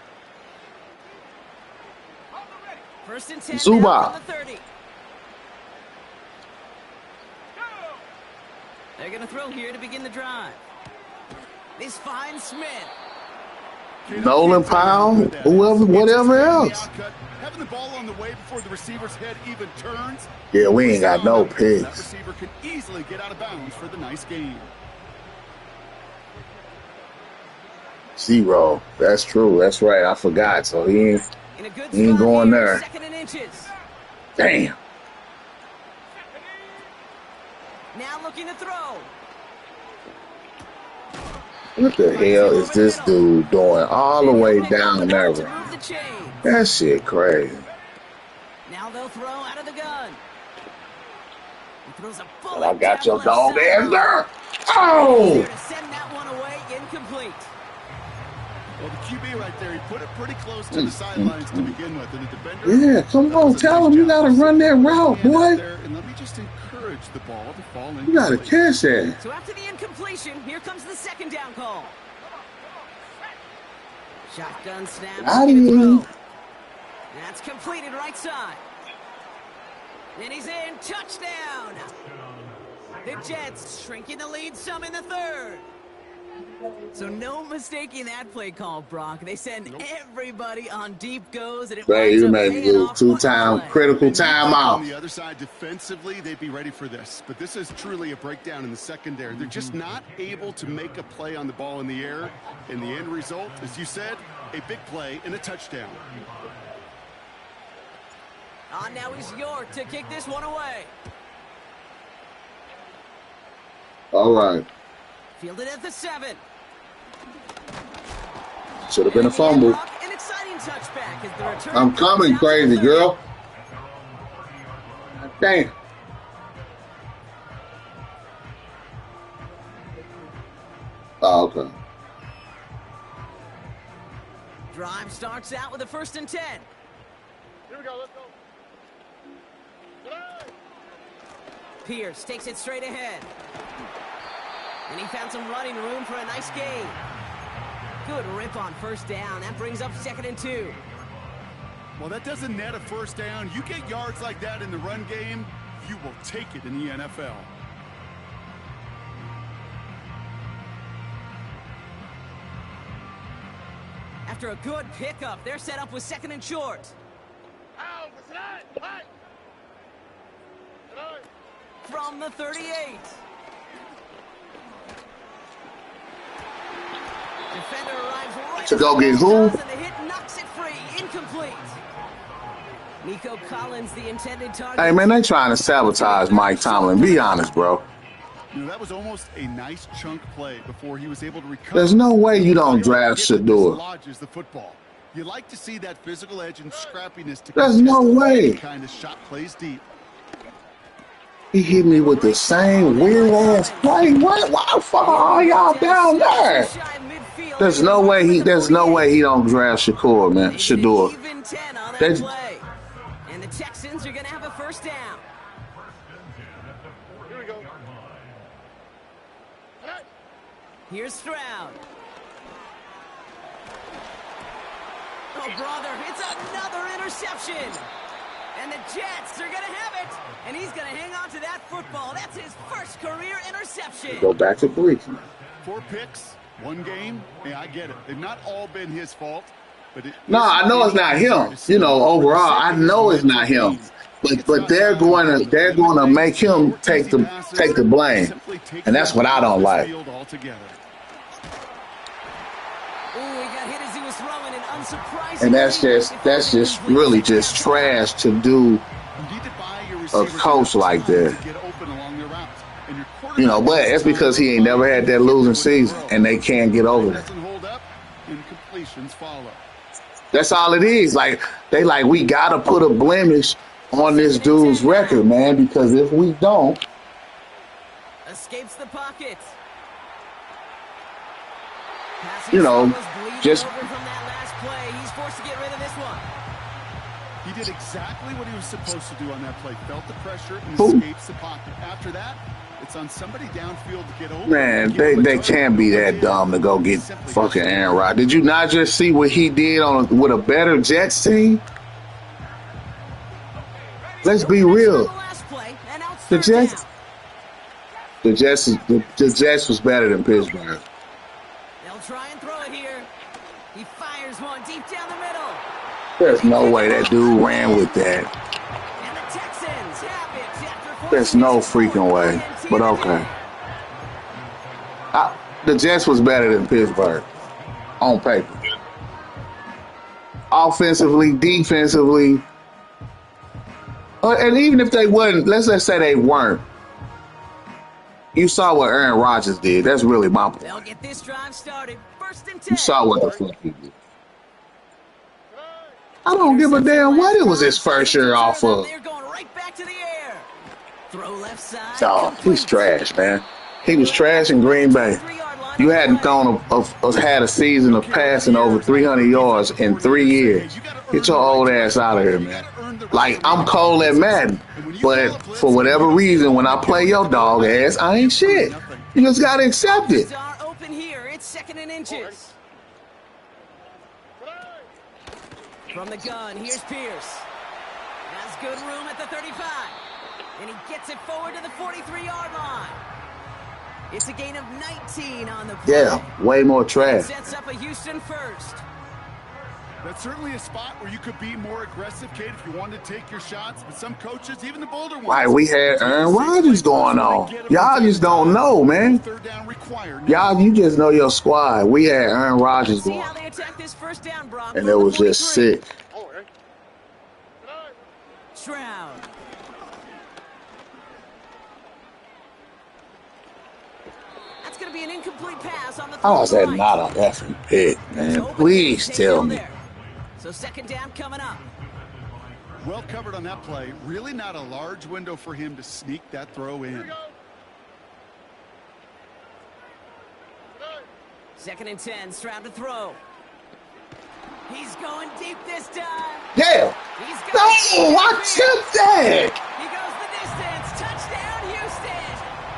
First and 10 now Zubac. from the 30. They're going to throw here to begin the drive. This finds Smith. Nolan Powell, whoever, whatever else. Having the ball on the way before the receiver's head even turns. Yeah, we ain't got no That picks. receiver can easily get out of bounds for the nice game. 0. That's true. That's right. I forgot. So he ain't going there. Second and inches. Damn. Now looking to throw. What the hell is this dude doing all the way down there? That shit crazy. Now they'll throw out of the gun. He throws a bullet. I got your dog ass there. Oh! Send that one away, incomplete. Well, the QB right there, he put it pretty close to the sidelines to begin with. And the defender, yeah, come on, tell him you gotta run that route, boy. And let me just encourage the ball to fall in. You gotta catch that. So after the incompletion, here comes the second down call. Shotgun snap. That's completed right side. And he's in. Touchdown. The Jets shrinking the lead some in the third. So no mistaking that play call, Brock. They send everybody on deep goes, and it you made a 2-time critical timeout. On the other side, defensively, they'd be ready for this. But this is truly a breakdown in the secondary. They're just not able to make a play on the ball in the air. And the end result, as you said, a big play and a touchdown. Now he's York to kick this one away. All right. Fielded at the 7. Should have been a fumble. An exciting touchback as the return. I'm coming, crazy girl. Damn. Oh, okay. Drive starts out with a 1st and 10. Here we go, let's go. Pierce takes it straight ahead. And he found some running room for a nice gain. Good rip on 1st down. That brings up 2nd and 2. Well, that doesn't net a 1st down. You get yards like that in the run game, you will take it in the NFL. After a good pickup, they're set up with 2nd and short. From the 38. Defender arrives right to go get who? And the hit knocks it free. Incomplete. Nico Collins, the intended target. Hey, man, they trying to sabotage Mike Tomlin. Be honest, bro. You know, that was almost a nice chunk play before he was able to recover. There's no way you don't draft Shador. The football. You like to see that physical edge and scrappiness to There's no way. Kind of shot plays deep. He hit me with the same weird ass play. What? Why the fuck are y'all down there? There's no way he don't draft Shakur, man. Shador. Even 10 on that play. And the Texans are gonna have a 1st down. Here we go. Here's Stroud. Oh, brother, it's another interception. And the Jets are going to have it. And he's going to hang on to that football. That's his 1st career interception. Go back to 3. 4 picks, 1 game. Yeah, I get it. They've not all been his fault. But no, I know it's not him. You know, overall, I know it's not him. But they're going to make him take the blame. And that's what I don't like. Ooh, he got hit as he was throwing, and unsurprisingly, And that's just really just trash to do a coach like that. You know, but it's because he ain't never had that losing season, and they can't get over that. That's all it is. Like we gotta put a blemish on this dude's record, man, because if we don't, escapes the pocket. you know, just over from that last play. He's forced to get rid of this one. He did exactly what he was supposed to do on that play. Felt the pressure and escapes the pocket. After that, it's on somebody downfield to get over. Man, they can't be that dumb to go get fucking Aaron Rodgers. Did you not just see what he did with a better Jets team? Let's be real. The Jets was better than Pittsburgh. They'll try and throw it here. He fires one deep down the middle. There's no way that dude ran with that. And the Texans have it after There's no freaking way. But okay. The Jets was better than Pittsburgh on paper. Offensively, defensively. And even if they wasn't, let's just say they weren't. You saw what Aaron Rodgers did. That's really my point. They'll get this drive started. First and 10. You saw what the fuck he did. I don't give a damn what it was his first year off of. They're going right back to the air. Throw left side. Oh, he's trash, man. He was trash in Green Bay. You hadn't had a season of passing over 300 yards in 3 years. Get your old ass out of here, man. Like, I'm cold at Madden, but for whatever reason, when I play your dog ass, I ain't shit. You just gotta accept it. Open here. It's second and inches. From the gun, here's Pierce. Has good room at the 35. And he gets it forward to the 43-yard line. It's a gain of 19 on the play. Yeah, way more trash. Sets up a Houston first. That's certainly a spot where you could be more aggressive, Kate, if you wanted to take your shots. But some coaches, even the bolder ones. Like, we had Aaron Rodgers going on. Y'all just don't know, man. Y'all, you just know your squad. We had Aaron Rodgers going on. And it was just sick. Stroud. That's going to be an incomplete pass on the How is that not a effing pick, man? Please tell me. So second down coming up. Well covered on that play. Really not a large window for him to sneak that throw in. Second and 10, Stroud to throw. He's going deep this time. Yeah. No, I took that. He goes the distance. Touchdown,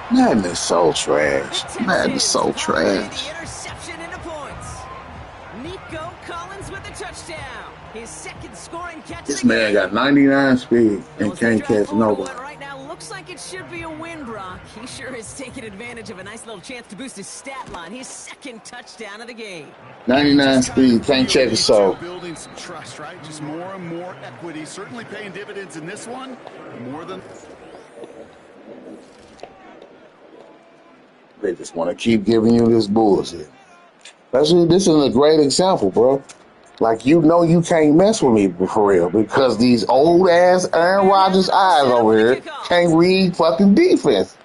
Houston. Man, is so trash. Man, is so trash. The interception into points. Nico Collins with the touchdown. His second scoring catch. This man got 99 speed and can't catch nobody. Right now looks like it should be a win, Brock. He sure is taking advantage of a nice little chance to boost his stat line. His second touchdown of the game. 99 speed, can't check his soul. Building some trust, right? Just more and more equity. Certainly paying dividends in this one. More than. They just want to keep giving you this bullshit. This is a great example, bro. Like, you know you can't mess with me for real because these old-ass Aaron Rodgers eyes over here can't read fucking defense.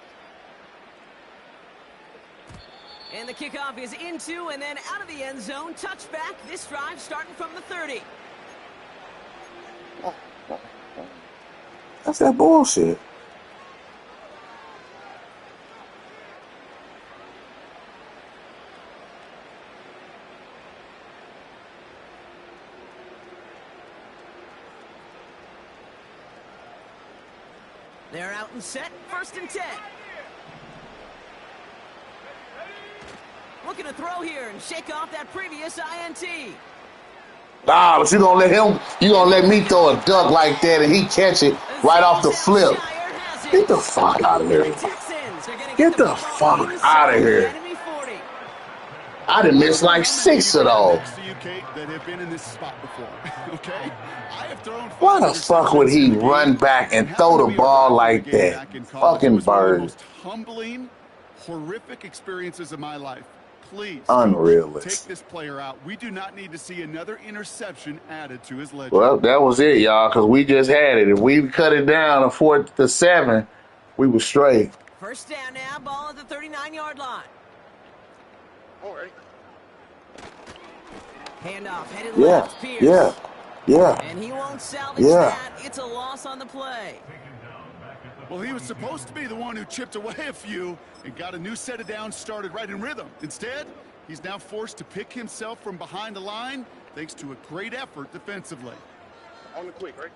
And the kickoff is into and then out of the end zone. Touchback. This drive starting from the 30. That's that bullshit. They're out and set. First and 10. Looking to throw here and shake off that previous INT. Nah, but you gonna let me throw a duck like that and he catch it right off the flip. Get the fuck out of here. Get the fuck out of here. I done missed like 6 of those. Why the fuck would he run back and throw the ball like that? Fucking bird. Most humbling, horrific experiences of my life. please take Unrealistic. this player out. We do not need to see another interception added to his ledger. Well, that was it, y'all, because we just had it. If we cut it down to 4 to 7, we were straight. First down now, ball at the 39-yard line. All right. Handoff headed Yeah, left, Pierce. yeah. And he won't salvage that. It's a loss on the play. Well, he was supposed to be the one who chipped away a few and got a new set of downs started right in rhythm. Instead, he's now forced to pick himself from behind the line thanks to a great effort defensively. On the quick, right?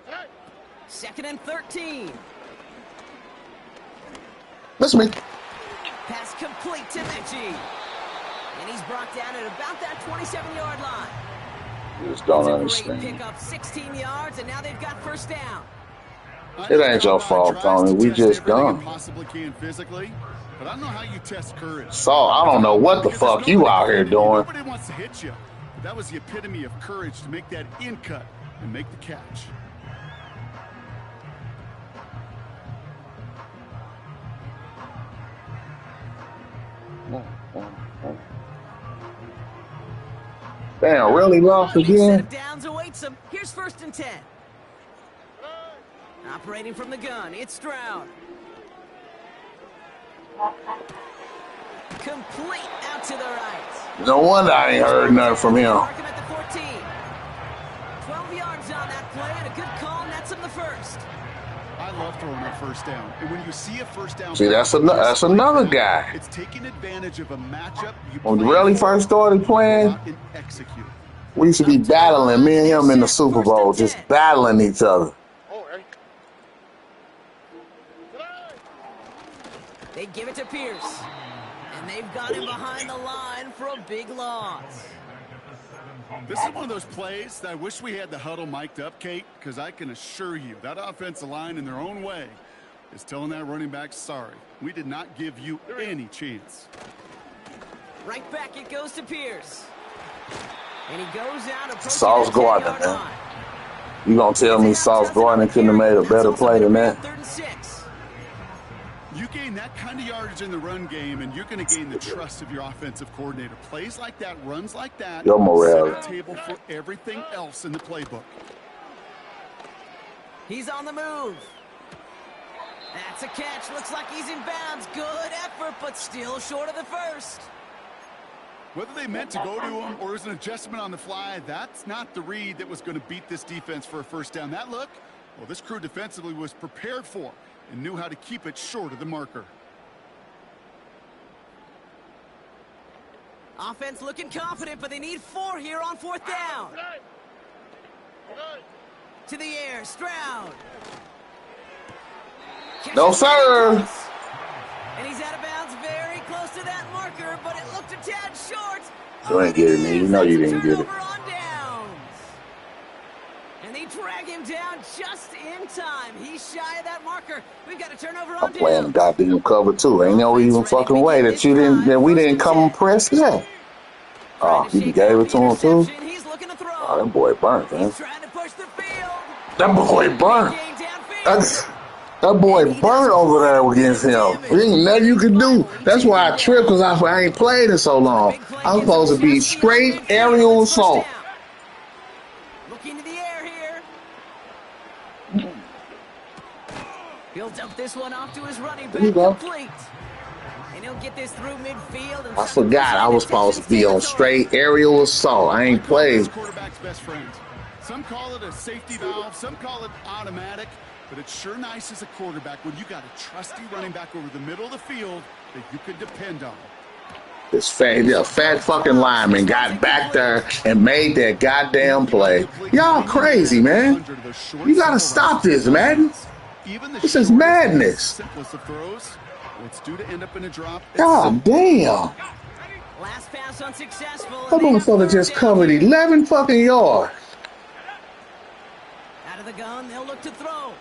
Hey. 2nd and 13. That's me. Pass complete to Mitchie. And he's brought down at about that 27-yard line. You just don't It's a great understand. pick up 16 yards, and now they've got first down. It ain't your fault, Tony. We just gone. Possibly can physically, but I don't know how you test courage. So I don't know what the fuck you out here doing. Nobody wants to hit you. But that was the epitome of courage to make that in cut and make the catch. Damn, really lost Set again? of downs awaits him. Here's 1st and 10. Operating from the gun, it's Stroud. Complete out to the right. No wonder I ain't heard nothing from him. Mark him at the 14. 12 yards on that play, and a good call nets him the first. I love throwing that first down. And when you see a first down, See, that's another guy. It's taking advantage of a matchup you When we planned really for, first started playing, and execute. we used to be battling, me and him in the Super Bowl, just battling each other. All right. They give it to Pierce. And they've got him behind the line for a big loss. This is one of those plays that I wish we had the huddle mic'd up, Kate, because I can assure you that offensive line in their own way is telling that running back, sorry, we did not give you any chance. Right back it goes to Pierce. And he goes out. Sauce Gardner, man. You gonna tell me Sauce Gardner couldn't have made a better play than that? 3rd and 6. You gain that kind of yardage in the run game, and you're going to gain the trust of your offensive coordinator. Plays like that, runs like that, Your morale. set the table for everything else in the playbook. He's on the move. That's a catch. Looks like he's in bounds. Good effort, but still short of the first. Whether they meant to go to him or it was an adjustment on the fly, that's not the read that was going to beat this defense for a first down. That look, well, this crew defensively was prepared for and knew how to keep it short of the marker. Offense looking confident, but they need 4 here on 4th down. To the air, Stroud. No, sir. And he's out of bounds very close to that marker, but it looked a tad short. You ain't getting it. You know you didn't get it. On downs. And they drag him down just in time. He's shy of that marker. We've got a turnover on I'm playing downs. goddamn cover too. Ain't no even fucking way that we didn't come and press that. Oh, you gave it to him too? He's looking to throw. Oh, that boy burnt, man. He's trying to push the field. That boy burnt. Gain downfield. That boy burnt over there against him. There ain't nothing you can do. That's why I tripped, because I ain't played in so long. I'm supposed to be straight aerial assault. Looking to the air here. He'll dump this one off to his running back. There you go. Complete. And he'll get this through midfield. And I forgot I was supposed to be on straight aerial assault. I ain't played. Quarterback's best friend. Some call it a safety valve, some call it automatic, but it's sure nice as a quarterback when you got a trusty running back over the middle of the field that you can depend on. This fat fucking lineman got back there and made that goddamn play. Y'all crazy, man. You gotta stop this, man. This is madness. Simplest of throws. It's due to end up in a drop. God damn. last pass unsuccessful. That motherfucker just covered 11 fucking yards. Out of the gun, they'll look to throw.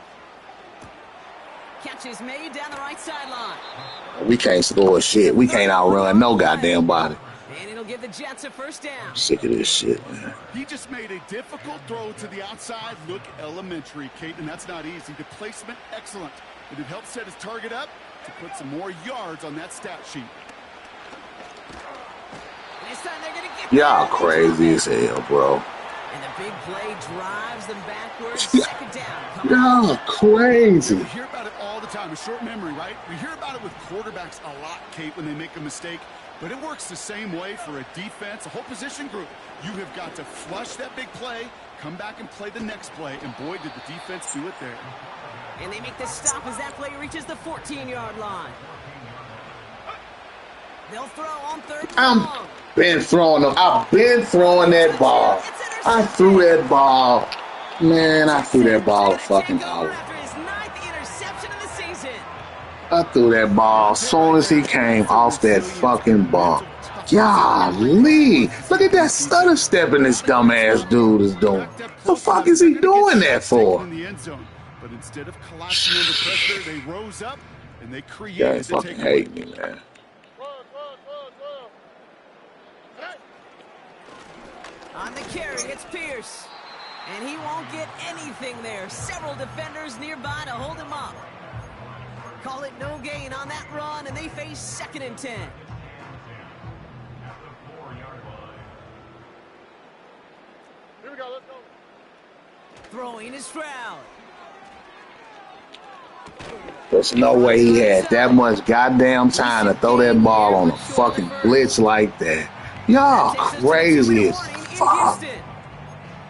Catch is made down the right sideline. We can't score shit. We can't outrun no goddamn body. And it'll give the Jets a first down. Sick of this shit, man. He just made a difficult throw to the outside. Look elementary, Kate, and that's not easy. The placement, excellent. And it helped set his target up to put some more yards on that stat sheet. Y'all crazy as hell, bro. And the big play drives them backwards. Second down. Y'all crazy. We hear about it all the time. A short memory, right? We hear about it with quarterbacks a lot, Kate, when they make a mistake. But it works the same way for a defense, a whole position group. You have got to flush that big play, come back and play the next play, and boy, did the defense do it there. And they make the stop as that play reaches the 14-yard line. They'll throw on third down. I've been throwing that ball. I threw that ball. Man, I threw that ball fucking out. I threw that ball as soon as he came off that fucking ball. Golly. Look at that stutter stepping this dumbass dude is doing. The fuck is he doing that for? But instead of collapsing under pressure, they rose up and they created You the fucking takeaway. hate me, man. On the carry, it's Pierce. And he won't get anything there. Several defenders nearby to hold him up. Call it no gain on that run, and they face 2nd and 10. Here we go, let's go. Throwing is Stroud. There's no way he had that much goddamn time to throw that ball on a fucking blitz like that. Y'all crazy as fuck.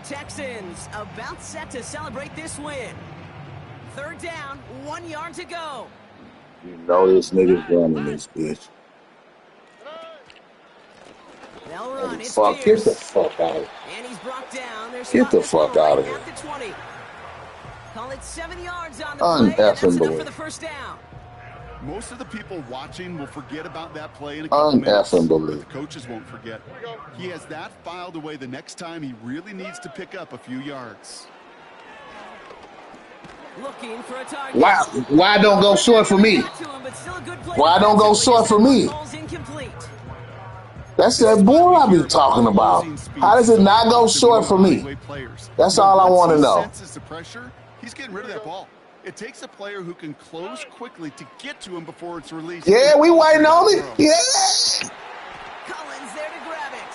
Texans about set to celebrate this win. 3rd down, 1 yard to go. You know this nigga's running this bitch. They'll run. It's Fuck, get the fuck out of here. And he's brought down. Get the fuck out of here. At the 20. Call it 7 yards on the play, and that's enough for the first down. Most of the people watching will forget about that play in a couple minutes. But the coaches won't forget. He has that filed away the next time he really needs to pick up a few yards. Looking for a target. Why don't go short for me? Why don't go short for me? That's that bull I be talking about. How does it not go short for me? That's all I want to know. He's getting rid of that ball. It takes a player who can close quickly to get to him before it's released. Yeah, we waiting on it. Yeah. Collins there to grab it.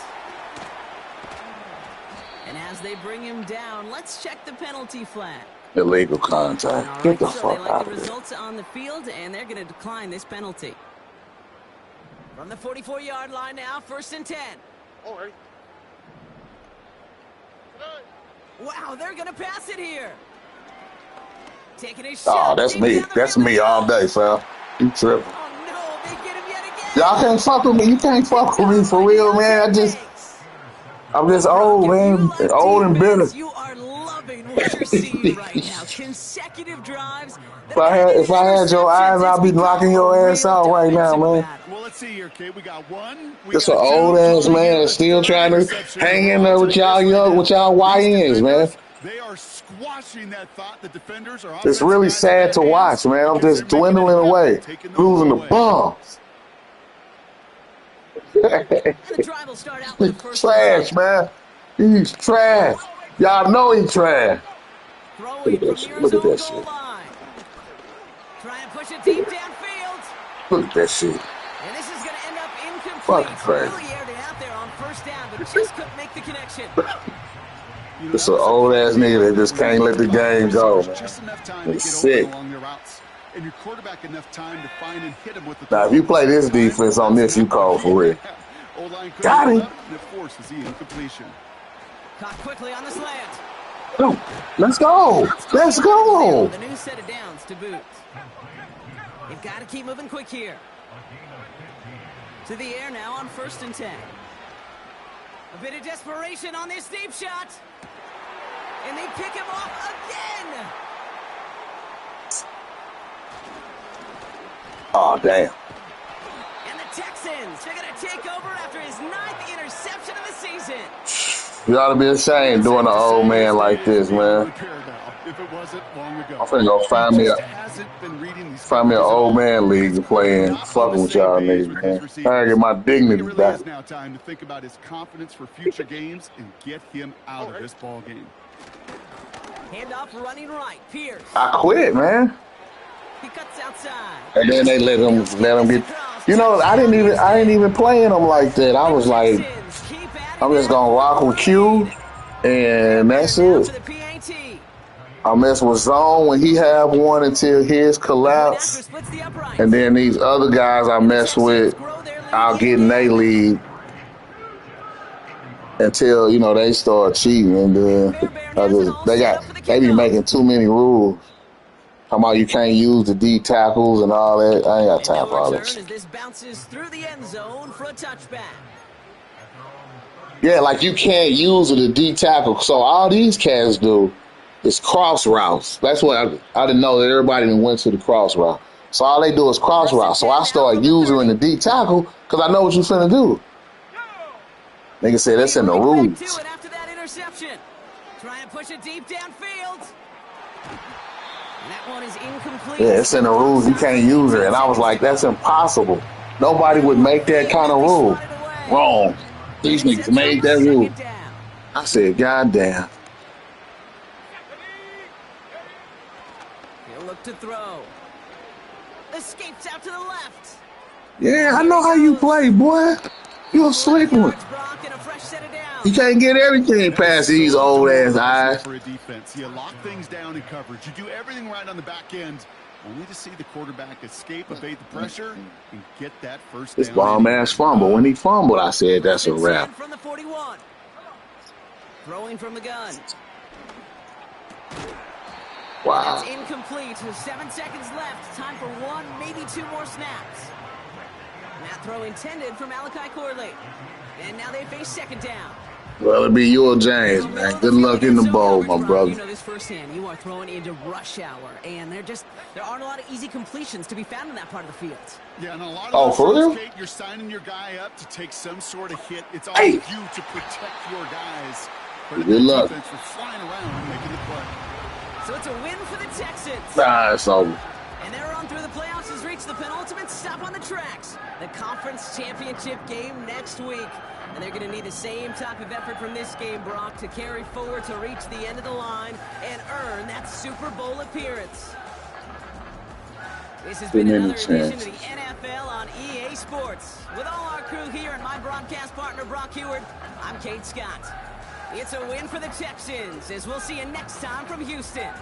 And as they bring him down, let's check the penalty flag. Illegal contact. Get the fuck out of the here. results on the field, and they're going to decline this penalty. From the 44-yard line now, 1st and 10. All right. Wow, they're going to pass it here. Taking a shot. Oh, that's me. That's me all day, fam. You tripping. Oh, no, they get him yet again. Y'all can't fuck with me. You can't fuck with me for real, man. I'm just old, man. Old and bitter. You are loving what you're seeing right now. Consecutive drives. If I had your eyes, I'd be knocking your ass out right now, man. Well, let's see here, Kate. We got one. Just an old ass man that's still trying to hang in there with y'all young, with y'all YNs, man. They are squashing that thought. The defenders are. It's really sad to watch, man. I'm just dwindling away, losing the bums. He's trash, man. He's trash. Y'all know he's trash. Look at that shit. Look at that shit. Trying to push it deep downfield. Look at that shit. And this is going to end up incomplete. Fucking crazy. Really aired it out there on 1st down, but just couldn't make the connection. It's an old ass nigga that just can't let the game go, man. He's sick. And your quarterback enough time to find and hit him with the Now, if you play this defense on this, you call for real. Got him. It forces the incompletion. Caught quickly on the slant. Go. Let's go. Let's go. The new set of downs to boot. You've got to keep moving quick here. To the air now on 1st and 10. A bit of desperation on this deep shot. And they pick him off again. Oh, damn. And the Texans, they're going to take over after his 9th interception of the season. You ought to be ashamed doing an old man like this, man. If it wasn't long ago. I'm finna go find me an old man league to play in. Fucking with y'all niggas, man. I gotta get my dignity back. It's now time to think about his confidence for future games and get him out of this ball game. Handoff running right. Pierce. I quit, man. He cuts outside. And then they let him get. You know, I didn't even play him like that. I was like, I'm just gonna rock with Q, and that's it. I mess with Zone when he have one until his collapse, and then these other guys I mess with, I'll get in they lead until they start cheating, and they be making too many rules. Talking about you can't use the D tackles and all that. I ain't got time for all that shit. This bounces through the end zone for a touchback. Yeah, like you can't use the D tackle. So all these cats do is cross routes. That's what I didn't know that everybody went to the cross route. So all they do is cross route. So I start using the D tackle because I know what you finna do. Nigga said that's in the rules. After that interception, trying to push it deep downfield. And that one is incomplete. Yeah, it's in the rules. You can't use it. And I was like, that's impossible. Nobody would make that kind of rule. Wrong. These niggas made that rule. I said, God damn. He'll look to throw. Escapes out to the left. Yeah, I know how you play, boy. You a slick one. You can't get everything past these old ass eyes. For a defense, you lock things down in coverage. You do everything right on the back end, only to see the quarterback escape, evade the pressure, and get that first down. This bomb ass fumble. When he fumbled, I said that's a wrap. From the 41. Throwing from the gun. Wow. That's incomplete. 7 seconds left. Time for one, maybe two more snaps. That throw intended for Malachi Corley. And now they face second down. Well, it'll be you or James, man. Good luck in the bowl, my brother. You know this firsthand. You are throwing into rush hour, and there aren't a lot of easy completions to be found in that part of the field. Yeah, and a lot of for real? Kate, you're signing your guy up to take some sort of hit. It's all you to protect your guys. Good luck. Defense for flying around, making the play. So it's a win for the Texans. Nah, it's over. And their run through the playoffs has reached the penultimate stop on the tracks. The conference championship game next week. And they're going to need the same type of effort from this game, Brock, to carry forward to reach the end of the line and earn that Super Bowl appearance. This has been another edition of the NFL on EA Sports. With all our crew here and my broadcast partner, Brock Heward, I'm Kate Scott. It's a win for the Texans, as we'll see you next time from Houston.